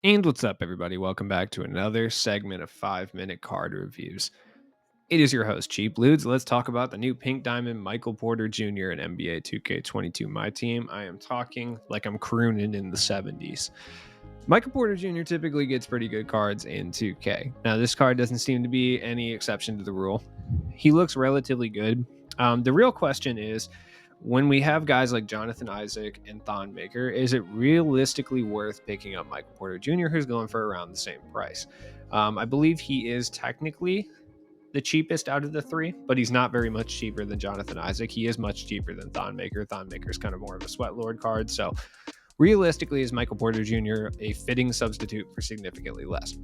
And what's up, everybody? Welcome back to another segment of 5 Minute Card Reviews. It is your host, Cheap Ludes. Let's talk about the new Pink Diamond Michael Porter Jr. in NBA 2K22, my team. I am talking like I'm crooning in the 70s. Michael Porter Jr. typically gets pretty good cards in 2K. Now, this card doesn't seem to be any exception to the rule. He looks relatively good. The real question is, when we have guys like Jonathan Isaac and Thon Maker, is it realistically worth picking up Michael Porter Jr., who's going for around the same price? I believe he is technically the cheapest out of the three, but he's not very much cheaper than Jonathan Isaac. He is much cheaper than Thon Maker. Thon Maker is kind of more of a sweat lord card. So realistically, is Michael Porter Jr. a fitting substitute for significantly less?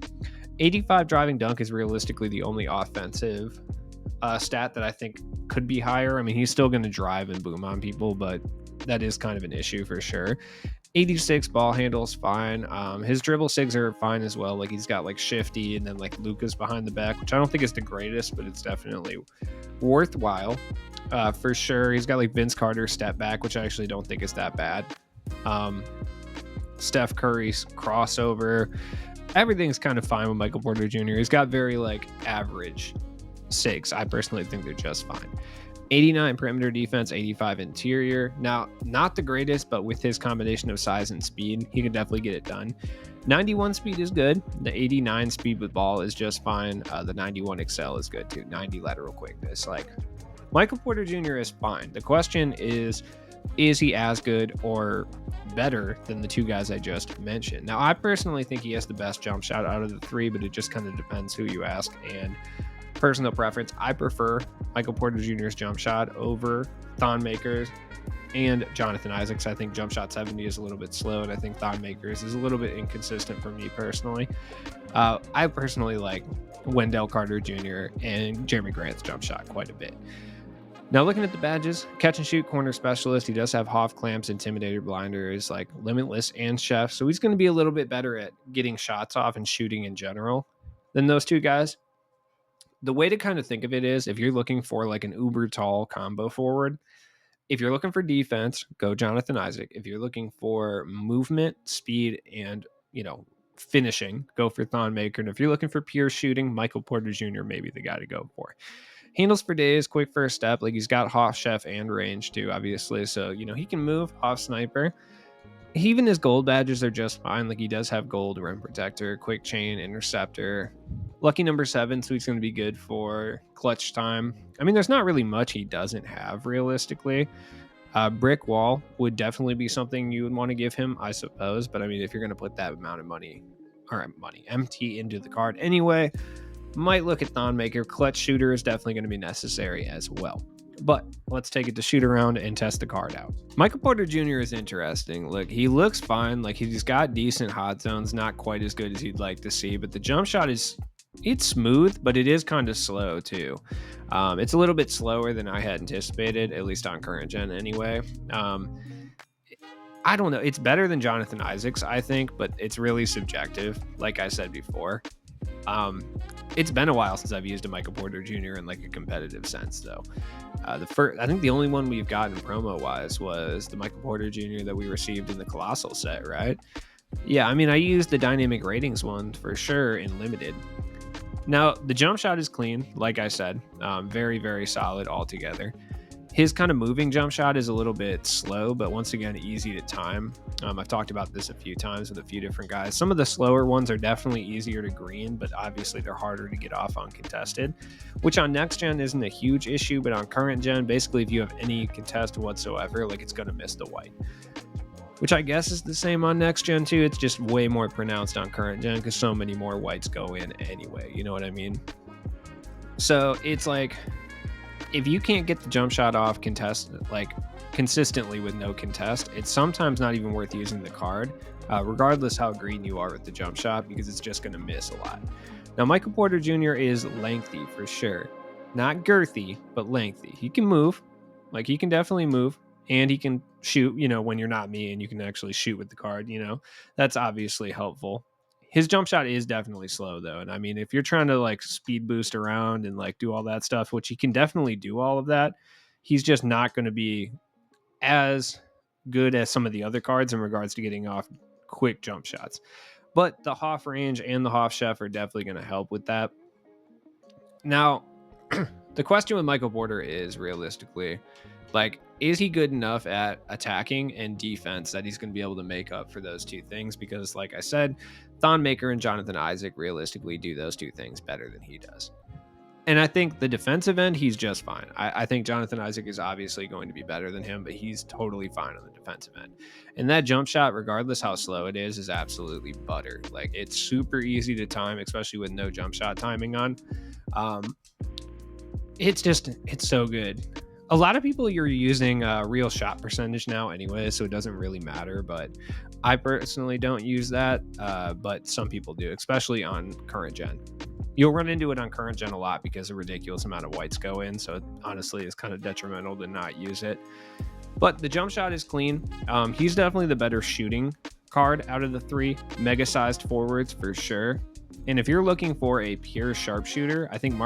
85 driving dunk is realistically the only offensive stat that I think could be higher. I mean, he's still going to drive and boom on people, but that is kind of an issue for sure. 86 ball handles fine. His dribble sigs are fine as well. Like he's got like shifty and then like Lucas behind the back, which I don't think is the greatest, but it's definitely worthwhile for sure. He's got like Vince Carter step back, which I actually don't think is that bad. Steph Curry's crossover, everything's kind of fine with Michael Porter Jr. He's got very like average sigs. I personally think they're just fine. 89 perimeter defense, 85 interior. Now, not the greatest, but with his combination of size and speed, he can definitely get it done. 91 speed is good. The 89 speed with ball is just fine. The 91 excel is good too. 90 lateral quickness. Like Michael Porter Jr. is fine. The question is he as good or better than the two guys I just mentioned? Now, I personally think he has the best jump shot out of the three, but it just kind of depends who you ask. And personal preference, I prefer Michael Porter Jr.'s jump shot over Thon Maker's and Jonathan Isaac's. I think jump shot 70 is a little bit slow, and I think Thon Maker's is a little bit inconsistent for me personally. I personally like Wendell Carter Jr. and Jeremy Grant's jump shot quite a bit. Now, looking at the badges, catch and shoot corner specialist. He does have Hoff clamps, intimidator, blinders, like limitless and chef. So he's going to be a little bit better at getting shots off and shooting in general than those two guys. The way to kind of think of it is if you're looking for like an uber tall combo forward, if you're looking for defense, go Jonathan Isaac. If you're looking for movement, speed, and, finishing, go for Thon Maker. And if you're looking for pure shooting, Michael Porter Jr. may be the guy to go for. Handles for days, quick first step. Like he's got Hoff, chef, and range too, obviously. So, he can move. Hoff sniper. Even his gold badges are just fine. Like he does have gold, rim protector, quick chain, interceptor. Lucky number 7, so he's going to be good for clutch time. I mean, there's not really much he doesn't have realistically. Brick wall would definitely be something you would want to give him, I suppose. But I mean, if you're going to put that amount of MT into the card anyway, might look at Thon Maker. Clutch shooter is definitely going to be necessary as well. But let's take it to shoot around and test the card out. Michael Porter Jr. is interesting. Look, he looks fine. Like he's got decent hot zones, not quite as good as you'd like to see, but the jump shot it's smooth, but it is kind of slow too. It's a little bit slower than I had anticipated, at least on current gen anyway. I don't know. It's better than Jonathan Isaac's, I think, but it's really subjective, like I said before. It's been a while since I've used a Michael Porter Jr. in like a competitive sense, though. I think the only one we've gotten promo wise was the Michael Porter Jr. that we received in the Colossal set, right? Yeah, I mean, I used the dynamic ratings one for sure in limited. Now, the jump shot is clean, like I said, very, very solid altogether. His kind of moving jump shot is a little bit slow, but once again, easy to time. I've talked about this a few times with a few different guys. Some of the slower ones are definitely easier to green, but obviously they're harder to get off on contested, which on next gen isn't a huge issue, but on current gen, basically if you have any contest whatsoever, like it's going to miss the white, which I guess is the same on next gen too. It's just way more pronounced on current gen because so many more whites go in anyway. You know what I mean? So it's like, if you can't get the jump shot off consistently with no contest, it's sometimes not even worth using the card, regardless how green you are with the jump shot, because it's just going to miss a lot. Now, Michael Porter Jr. is lengthy for sure. Not girthy, but lengthy. He can move. Like, he can definitely move. And he can shoot, when you're not me and you can actually shoot with the card, That's obviously helpful. His jump shot is definitely slow, though. And I mean, if you're trying to like speed boost around and like do all that stuff, which he can definitely do all of that, he's just not going to be as good as some of the other cards in regards to getting off quick jump shots. But the Hoff range and the Hoff chef are definitely going to help with that. Now, the question with Michael Porter is realistically, like, is he good enough at attacking and defense that he's going to be able to make up for those two things? Because, like I said, Thon Maker and Jonathan Isaac realistically do those two things better than he does. And I think the defensive end, he's just fine. I think Jonathan Isaac is obviously going to be better than him, but he's totally fine on the defensive end. And that jump shot, regardless how slow it is absolutely butter. Like, it's super easy to time, especially with no jump shot timing on. It's so good. A lot of people you're using real shot percentage now anyway, so it doesn't really matter. But I personally don't use that, but some people do, especially on current gen. You'll run into it on current gen a lot because a ridiculous amount of whites go in. So it honestly is kind of detrimental to not use it. But the jump shot is clean. He's definitely the better shooting card out of the three mega sized forwards for sure. And if you're looking for a pure sharpshooter, I think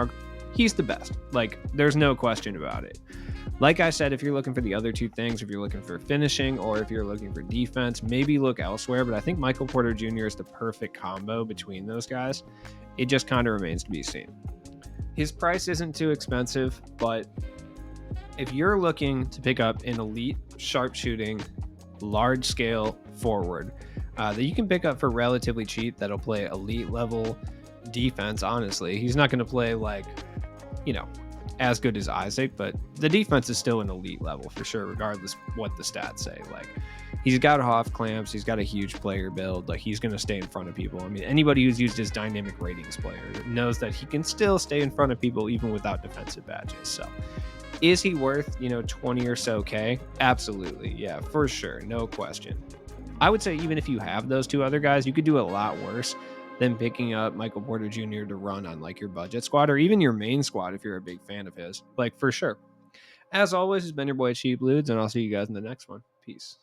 he's the best. Like, there's no question about it. Like I said, if you're looking for the other two things, if you're looking for finishing or if you're looking for defense, maybe look elsewhere. But I think Michael Porter Jr. is the perfect combo between those guys. It just kind of remains to be seen. His price isn't too expensive, but if you're looking to pick up an elite sharpshooting, large scale forward that you can pick up for relatively cheap, that'll play elite level defense, honestly, he's not going to play like, as good as Isaac, but the defense is still an elite level for sure, regardless what the stats say. Like, he's got Hoff clamps, he's got a huge player build, like he's going to stay in front of people. I mean, anybody who's used his dynamic ratings player knows that he can still stay in front of people even without defensive badges. So is he worth, 20 or so K? Absolutely. Yeah, for sure. No question. I would say even if you have those two other guys, you could do a lot worse than picking up Michael Porter Jr. to run on like your budget squad or even your main squad if you're a big fan of his. Like, for sure. As always, it's been your boy Cheap Ludes, and I'll see you guys in the next one. Peace.